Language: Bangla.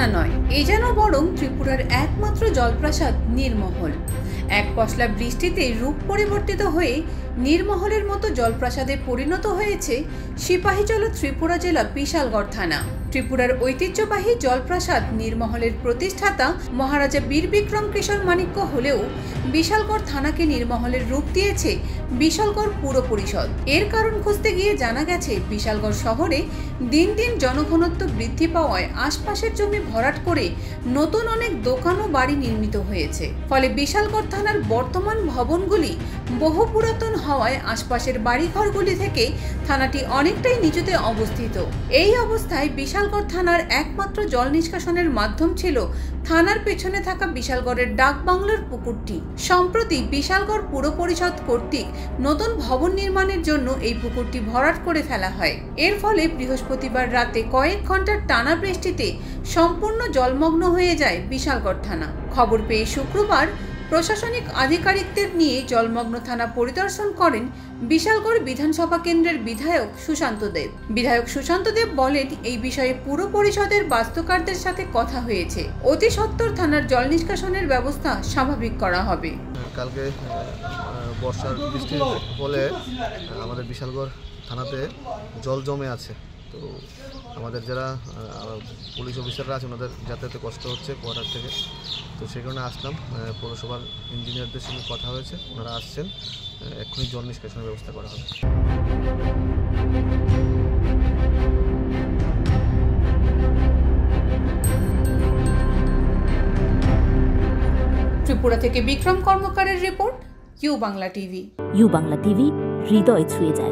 থানা নয়, এ যেন বরং ত্রিপুরার একমাত্র জলপ্রাসাদ নীরমহল। এক পশলা বৃষ্টিতে রূপ পরিবর্তিত হয়ে নীরমহলের মতো জলপ্রাসাদে পরিণত হয়েছে সিপাহীজলা ত্রিপুরা জেলা বিশালগড় থানা। ত্রিপুরার ঐতিহ্যবাহী জলপ্রাসাদ নীরমহলের প্রতিষ্ঠাতা মহারাজা বীর বিক্রম কিশোর মাণিক্য হলেও বিশালগড় থানাকে নীরমহলের রূপ দিয়েছে বিশালগড় পুর পরিষদ। এর কারণ খুঁজতে গিয়ে জানা গেছে, বিশালগড় শহরে দিন দিন জনঘনত্ব বৃদ্ধি পাওয়ায় আশপাশের জমি ভরাট করে নতুন অনেক দোকান ও বাড়ি নির্মিত হয়েছে। ফলে বিশালগড় থানার বর্তমান ভবনগুলি বহু পুরাতন হওয়ায় আশপাশের বাড়িঘরগুলি থেকে থানাটি অনেকটাই নিচুতে অবস্থিত। এই অবস্থায় বিশালগড় থানার একমাত্র জল নিষ্কাশনের মাধ্যম ছিল থানার পেছনে থাকা বিশালগড়ের ডাক বাংলার পুকুরটি। সম্প্রতি বিশালগড় পুর পরিষদ কর্তৃক নতুন ভবন নির্মাণের জন্য এই পুকুরটি ভরাট করে ফেলা হয়। এর ফলে বৃহস্পতিবার রাতে কয়েক ঘন্টার টানা বৃষ্টিতে সম্পূর্ণ জলমগ্ন হয়ে যায় বিশালগড় থানা। খবর পেয়ে শুক্রবার প্রশাসনিক আধিকারিকদের নিয়ে জলমগ্ন থানা পরিদর্শন করেন বিশালগড় বিধানসভা কেন্দ্রের বিধায়ক সুশান্ত দেব। বিধায়ক সুশান্ত দেব বলেন, এই বিষয়ে পুর পরিষদের বাস্তুকারদের সাথে কথা হয়েছে, অতি সত্বর থানার জল নিষ্কাশনের ব্যবস্থা স্বাভাবিক করা হবে। কালকে বর্ষার বৃষ্টির ফলে আমাদের বিশালগড় থানাতে জল জমে আছে। তো আমাদের যারা পুলিশ অফিসাররা আছে ওনাদের যাতায়াতে কষ্ট হচ্ছে কোয়ার্টার থেকে। তো সেই কারণে আসলাম, পৌরসভার ইঞ্জিনিয়ারদের সঙ্গে কথা হয়েছে, ওনারা আসছেন, এক্ষুনি জল নিষ্কাশনের ব্যবস্থা করা হবে। ত্রিপুরা থেকে বিক্রম কর্মকারের report, U Bangla TV. U Bangla TV, হৃদয় ছুঁয়ে যায়।